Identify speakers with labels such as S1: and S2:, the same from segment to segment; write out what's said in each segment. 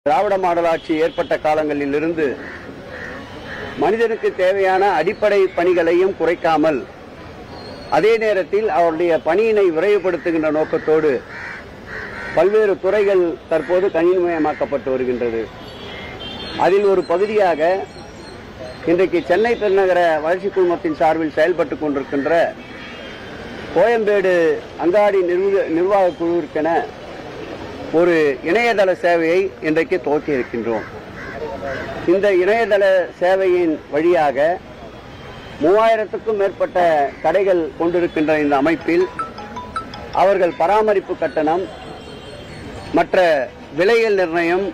S1: திராவிட model ஆட்சி ஏற்பட்ட காலங்களில் இருந்து மனிதனுக்கு தேவையான அடிப்படை பணிகளையும் குறைக்காமல் அதே நேரத்தில் அவருடைய பணியினை விரைவுபடுத்துகின்ற நோக்கத்தோடு பல்வேறு துறைகள் தற்போது கணினிமயமாக்கப்பட்டு வருகின்றது. அதில் ஒரு பகுதியாக இன்றைக்கு சென்னை பெருநகர வளர்ச்சி குழுமத்தின் சார்பில் செயல்பட்டு கொண்டிருக்கின்ற கோயம்பேடு அங்காடி நிர்வாக குழுவிற்கென ஒரு இணையதள சேவையை இன்றைக்கு துவக்கி இருக்கின்றோம். இந்த இணையதள சேவையின் வழியாக 3000க்கும் மேற்பட்ட கடைகள் கொண்டிருக்கின்ற இந்த அமைப்பில் அவர்கள் பராமரிப்பு கட்டணம், மற்ற விலைகள் நிர்ணயம்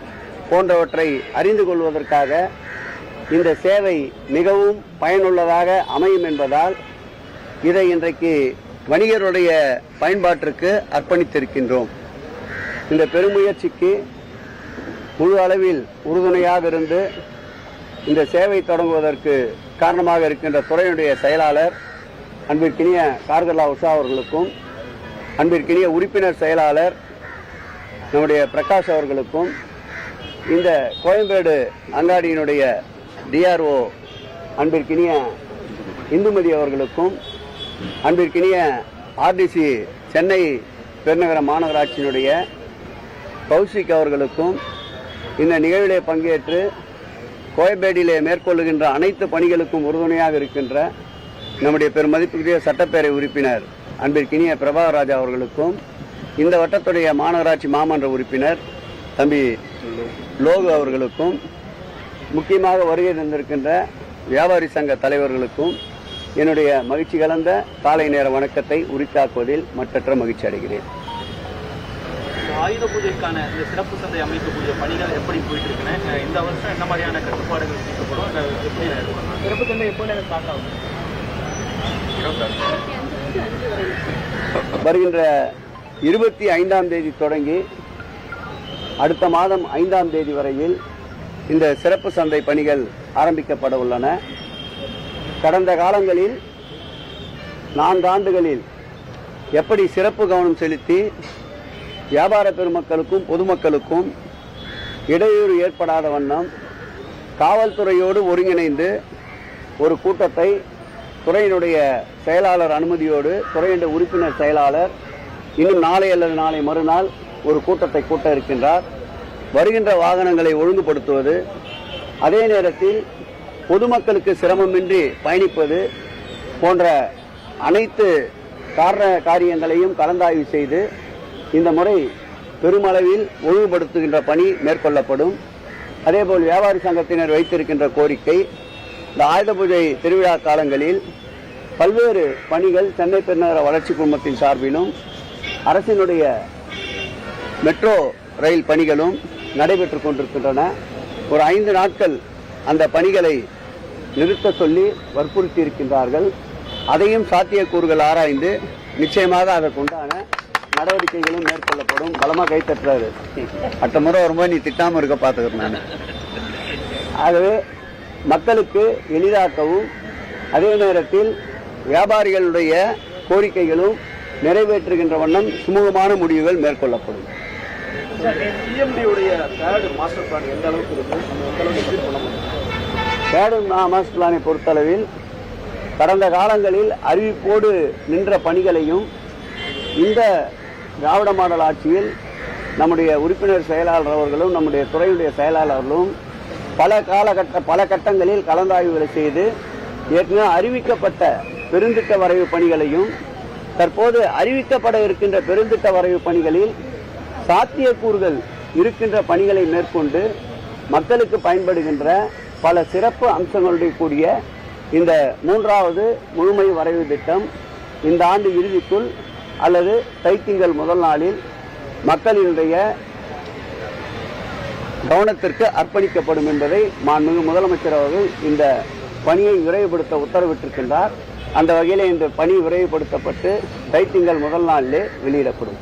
S1: போன்றவற்றை அறிந்து கொள்வதற்காக இந்த சேவை மிகவும் பயனுள்ளதாக அமையும் என்பதால் இதை இன்றைக்கு வணிகருடைய பயன்பாட்டிற்கு அர்ப்பணித்திருக்கின்றோம். இந்த பெருமுயற்சிக்கு முழு அளவில் உறுதுணையாக இருந்து இந்த சேவை தொடங்குவதற்கு காரணமாக இருக்கின்ற துறையினுடைய செயலாளர் அன்பிற்கினிய கார்கல்லா உஷா அவர்களுக்கும், அன்பிற்கினிய உறுப்பினர் செயலாளர் நம்முடைய பிரகாஷ் அவர்களுக்கும், இந்த கோயம்பேடு அங்காடியினுடைய டிஆர்ஓ அன்பிற்கினிய இந்துமதி அவர்களுக்கும், அன்பிற்கினிய ஆர்டிசி சென்னை பெருநகர மாநகராட்சியினுடைய கௌசிக் அவர்களுக்கும் இந்த நிகழ்விலே பங்கேற்று கோயம்பேடிலே மேற்கொள்ளுகின்ற அனைத்து பணிகளுக்கும் உறுதுணையாக இருக்கின்ற நம்முடைய பெருமதிப்புக்குரிய சட்டப்பேரவை உறுப்பினர் அன்பிற்கினிய பிரபாகர் ராஜா அவர்களுக்கும், இந்த வட்டத்துடைய மாநகராட்சி மாமன்ற உறுப்பினர் தம்பி லோகு அவர்களுக்கும், முக்கியமாக வருகை தந்திருக்கின்ற வியாபாரி சங்க தலைவர்களுக்கும் என்னுடைய மகிழ்ச்சி கலந்த காலை நேர வணக்கத்தை உரித்தாக்குவதில் மற்றற்ற மகிழ்ச்சி அடைகிறேன்.
S2: ஆயுத பூஜைக்கான இந்த சிறப்பு சந்தை அமைக்கக்கூடிய பணிகள் எப்படி போயிட்டு இருக்குன்னு, இந்த வருஷம் என்ன மாதிரியான கட்டுப்பாடுகள் விதிக்கப்படும், சிறப்பு சந்தை எப்போ ஸ்டார்ட் ஆகும்?
S1: வருகின்ற 25ஆம் தேதி தொடங்கி அடுத்த மாதம் 5ஆம் தேதி வரையில் இந்த சிறப்பு சந்தை பணிகள் ஆரம்பிக்கப்பட உள்ளன. கடந்த காலங்களில் 4 ஆண்டுகளில் எப்படி சிறப்பு கவனம் செலுத்தி வியாபார பெருமக்களுக்கும் பொதுமக்களுக்கும் இடையூறு ஏற்படாத வண்ணம் காவல்துறையோடு ஒருங்கிணைந்து ஒரு கூட்டத்தை துறையினுடைய செயலாளர் அனுமதியோடு துறையினுடைய உறுப்பினர் செயலாளர் இன்னும் நாளை அல்லது நாளை மறுநாள் ஒரு கூட்டத்தை கூட்ட இருக்கின்றார். வருகின்ற வாகனங்களை ஒழுங்குபடுத்துவது, அதே நேரத்தில் பொதுமக்களுக்கு சிரமமின்றி பயணிப்பது போன்ற அனைத்து காரியங்களையும் கலந்தாய்வு செய்து இந்த முறை பெருமளவில் ஒழுங்குபடுத்துகின்ற பணி மேற்கொள்ளப்படும். அதேபோல் வியாபாரி சங்கத்தினர் வைத்திருக்கின்ற கோரிக்கை, இந்த ஆயுத பூஜை திருவிழா காலங்களில் பல்வேறு பணிகள் சென்னை பெருநகர வளர்ச்சி குழுமத்தின் சார்பிலும் அரசினுடைய மெட்ரோ ரயில் பணிகளும் நடைபெற்று கொண்டிருக்கின்றன. ஒரு 5 நாட்கள் அந்த பணிகளை நிறுத்த சொல்லி வற்புறுத்தி இருக்கின்றார்கள். அதையும் சாத்தியக்கூறுகள் ஆராய்ந்து நிச்சயமாக அதற்குண்டான நடவடிக்கைகளும் மேற்கொள்ளப்படும். பலமாக கைத்தட்டுறாரு. அடுத்த முறை வரும்போது நீ திட்டாமல் இருக்க பார்த்துக்கிறேன் நான். ஆகவே மக்களுக்கு எளிதாக்கவும் அதே நேரத்தில் வியாபாரிகளுடைய கோரிக்கைகளும் நிறைவேற்றுகின்ற வண்ணம் சுமூகமான முடிவுகள் மேற்கொள்ளப்படும். தேர்டு மாஸ்டர் பிளானை பொறுத்தளவில் கடந்த காலங்களில் அறிவிப்போடு நின்ற பணிகளையும் இந்த திராவிட மாடல் ஆட்சியில் நம்முடைய உறுப்பினர் செயலாளர் அவர்களும் நம்முடைய துறையுடைய செயலாளர்களும் பல கட்டங்களில் கலந்தாய்வுகளை செய்து ஏற்கனவே அறிவிக்கப்பட்ட பெருந்திட்ட வரைவு பணிகளையும் தற்போது அறிவிக்கப்பட இருக்கின்ற பெருந்திட்ட வரைவு பணிகளில் சாத்தியக்கூறுகள் இருக்கின்ற பணிகளை மேற்கொண்டு மக்களுக்கு பயன்படுகின்ற பல சிறப்பு அம்சங்களுடைய கூடிய இந்த 3வது முழுமை வரைவு திட்டம் இந்த ஆண்டு இறுதிக்குள் அல்லது தைத்திங்கள் முதல் நாளில் மக்களினுடைய கவனத்திற்கு அர்ப்பணிக்கப்படும் என்பதை மாண்புமிகு முதலமைச்சர் அவர்கள் இந்த பணியை விரைவுபடுத்த உத்தரவிட்டிருக்கின்றார். அந்த வகையில் இந்த பணி விரைவுபடுத்தப்பட்டு தைத்திங்கள் முதல் நாளிலே வெளியிடப்படும்.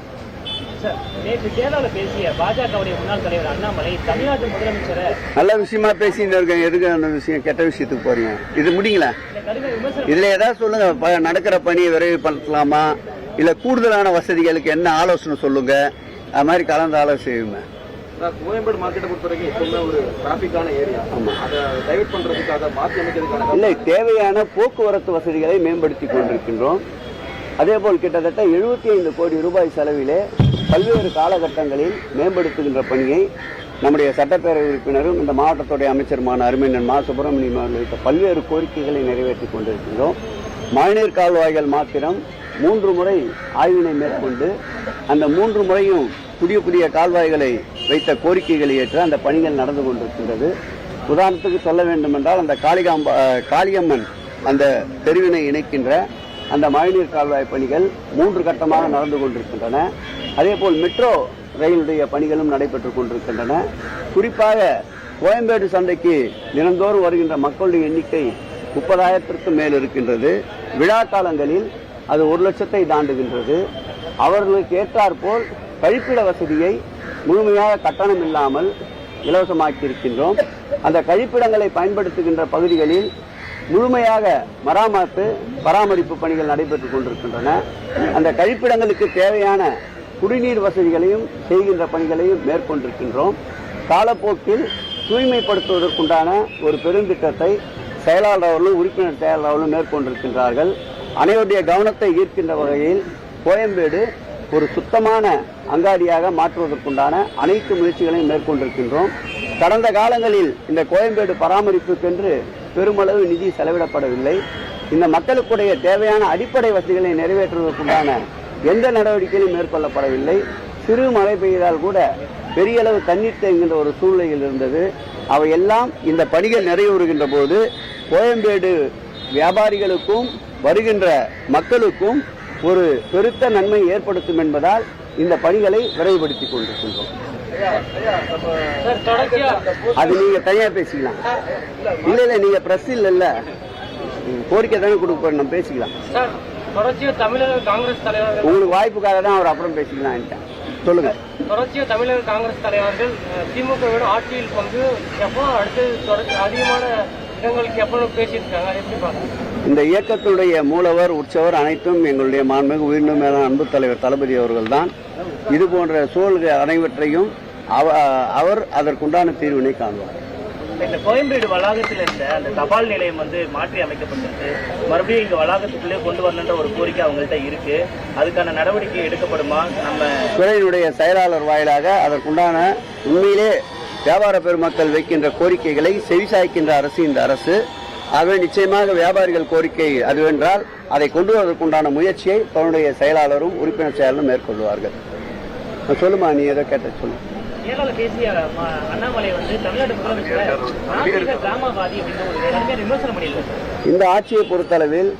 S1: நல்ல விஷயமா பேசிட்டு இருக்கேன். எதுக்கு அந்த விஷயம் கெட்ட விஷயத்துக்கு போறீங்க? இது முடிங்களா? இதுல ஏதாவது சொல்லுங்க. நடக்கிற பணியை விரைவுபடுத்தலாமா, இல்ல கூடுதலான வசதிகளுக்கு என்ன ஆலோசனை சொல்லுங்க. அது மாதிரி கலந்து ஆலோசனை செய்யுங்க.
S2: கோயம்பேடு மார்க்கெட்டை பொறுத்த வரைக்கும் எப்பவுமே ஒரு டிராபிக்கான ஏரியா. அதை டைவர்ட் பண்றதுக்காக மாற்றி அமைக்கிறதுக்கான
S1: இல்லை, தேவையான போக்குவரத்து வசதிகளை மேம்படுத்தி கொண்டிருக்கின்றோம். அதேபோல் கிட்டத்தட்ட 75 கோடி ரூபாய் செலவிலே பல்வேறு காலகட்டங்களில் மேம்படுத்துகின்ற பணியை நம்முடைய சட்டப்பேரவை உறுப்பினரும் இந்த மாவட்டத்துடைய அமைச்சருமான அருமையன் மா சுப்பிரமணியம் அவர்கள் வைத்த பல்வேறு கோரிக்கைகளை நிறைவேற்றி கொண்டிருக்கின்றோம். மழைநீர் கால்வாய்கள் மாத்திரம் 3 முறை ஆய்வினை மேற்கொண்டு அந்த 3 முறையும் புதிய புதிய கால்வாய்களை வைத்த கோரிக்கைகளை ஏற்று அந்த பணிகள் நடந்து கொண்டிருக்கின்றது. உதாரணத்துக்கு சொல்ல வேண்டும் என்றால் அந்த காளியம்மன் அந்த தெருவினை இணைக்கின்ற அந்த மழைநீர் கால்வாய் பணிகள் 3 கட்டமாக நடந்து கொண்டிருக்கின்றன. அதேபோல் மெட்ரோ ரயிலுடைய பணிகளும் நடைபெற்றுக் கொண்டிருக்கின்றன. குறிப்பாக கோயம்பேடு சந்தைக்கு தினந்தோறும் வருகின்ற மக்களுடைய எண்ணிக்கை 30,000க்கும் மேல் இருக்கின்றது. விழா காலங்களில் அது 1 லட்சத்தை தாண்டுகின்றது. அவர்களுக்கு ஏற்றாற்போல் கழிப்பிட வசதியை முழுமையாக கட்டணம் இல்லாமல் இலவசமாக்கி இருக்கின்றோம். அந்த கழிப்பிடங்களை பயன்படுத்துகின்ற பகுதிகளில் முழுமையாக பராமரிப்பு பணிகள் நடைபெற்றுக் கொண்டிருக்கின்றன. அந்த கழிப்பிடங்களுக்கு தேவையான குடிநீர் வசதிகளையும் செய்கின்ற பணிகளையும் மேற்கொண்டிருக்கின்றோம். காலப்போக்கில் தூய்மைப்படுத்துவதற்குண்டான ஒரு பெருந்திட்டத்தை செயலாளர் அவர்களும் உறுப்பினர் செயலாளர் அவர்களும் மேற்கொண்டிருக்கின்றார்கள். அனைவருடைய கவனத்தை ஈர்க்கின்ற வகையில் கோயம்பேடு ஒரு சுத்தமான அங்காடியாக மாற்றுவதற்குண்டான அனைத்து முயற்சிகளையும் மேற்கொண்டிருக்கின்றோம். கடந்த காலங்களில் இந்த கோயம்பேடு பராமரிப்புக்கென்று பெருமளவு நிதி செலவிடப்படவில்லை. இந்த மக்களுக்குடைய தேவையான அடிப்படை வசதிகளை நிறைவேற்றுவதற்குண்டான எந்த நடவடிக்கையும் மேற்கொள்ளப்படவில்லை. சிறு மழை பெய்தால் கூட பெரிய அளவு தண்ணீர் தேங்குகின்ற ஒரு சூழ்நிலையில் இருந்தது. அவையெல்லாம் இந்த பணிகள் நிறைவேறுகின்ற போது கோயம்பேடு வியாபாரிகளுக்கும் வருகின்ற மக்களுக்கும் ஒரு பெருத்த நன்மை ஏற்படுத்தும் என்பதால் இந்த பணிகளை விரைவுபடுத்திக் கொண்டிருக்கின்றோம். அது நீங்க தனியா பேசிக்கலாம். இல்ல நீங்க பிரஸ் இல்ல கோரிக்கை தானே கொடுக்க நம்ம பேசிக்கலாம்.
S3: தமிழக காங்கிரஸ் தலைவர்கள்
S1: உங்களுக்கு வாய்ப்புக்காக தான் அவர் அப்புறம் பேசிக்கலாம். சொல்லுங்க.
S3: தொடர்ச்சியா தமிழக காங்கிரஸ் தலைவர்கள் திமுகவோட ஆட்சியில் பங்கு எப்போ அடுத்து அதிகமான இடங்களுக்கு எப்போ பேசியிருக்காங்க, எப்படி பாருங்க?
S1: இந்த இயக்கத்துடைய மூலவர் உற்சவர் அனைத்தும் எங்களுடைய மாண்புமிகு உயிரினும் மேலான அன்பு தலைவர் தளபதி அவர்கள் தான். இது போன்ற சூழல்கள் அனைவற்றையும் அவர் அதற்குண்டான தீர்வினை காண்பார்.
S3: இந்த கோயம்பேடு வளாகத்தில் இருந்த அந்த தபால் நிலையம் மாற்றி அமைக்கப்பட்டிருக்கு. மறுபடியும் இங்க வளாகத்துக்குள்ளே கொண்டு வரணுன்ற ஒரு கோரிக்கை அவங்கள்ட்ட இருக்கு. அதுக்கான நடவடிக்கை எடுக்கப்படுமா? நம்ம
S1: துறையினுடைய செயலாளர் வாயிலாக அதற்குண்டான உண்மையிலே வியாபார பெருமக்கள் வைக்கின்ற கோரிக்கைகளை செவிசாய்க்கின்ற அரசு இந்த அரசு. ஆகவே நிச்சயமாக வியாபாரிகள் கோரிக்கை அதுவென்றால் அதை கொண்டு வருவதற்குண்டான முயற்சியை தன்னுடைய செயலாளரும் உறுப்பினர் செயலரும் மேற்கொள்வார்கள். சொல்லுமா, நீ எதை கேட்ட சொல்லு.
S3: பேசிய அண்ணாமலை தமிழ்நாடு முதலமைச்சர் கிராமவாதி அப்படின்னு விமர்சனம் பண்ணியிருக்காரு.
S1: இந்த ஆட்சியை பொறுத்தளவில்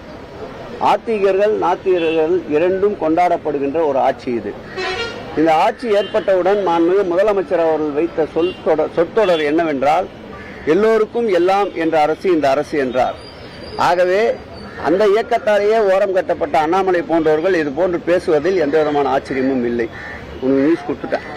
S1: ஆத்திகர்கள் நாத்திகர்கள் இரண்டும் கொண்டாடப்படுகின்ற ஒரு ஆட்சி இது. இந்த ஆட்சி ஏற்பட்டவுடன் மாண்புமிகு முதலமைச்சர் அவர்கள் வைத்த சொற்றொடர் என்னவென்றால், எல்லோருக்கும் எல்லாம் என்ற அரசு இந்த அரசு என்றார். ஆகவே அந்த இயக்கத்தாலேயே ஓரம் கட்டப்பட்ட அண்ணாமலை போன்றவர்கள் இது போன்று பேசுவதில் எந்த விதமான ஆச்சரியமும் இல்லை. உனக்கு நியூஸ் கொடுத்துட்டேன்.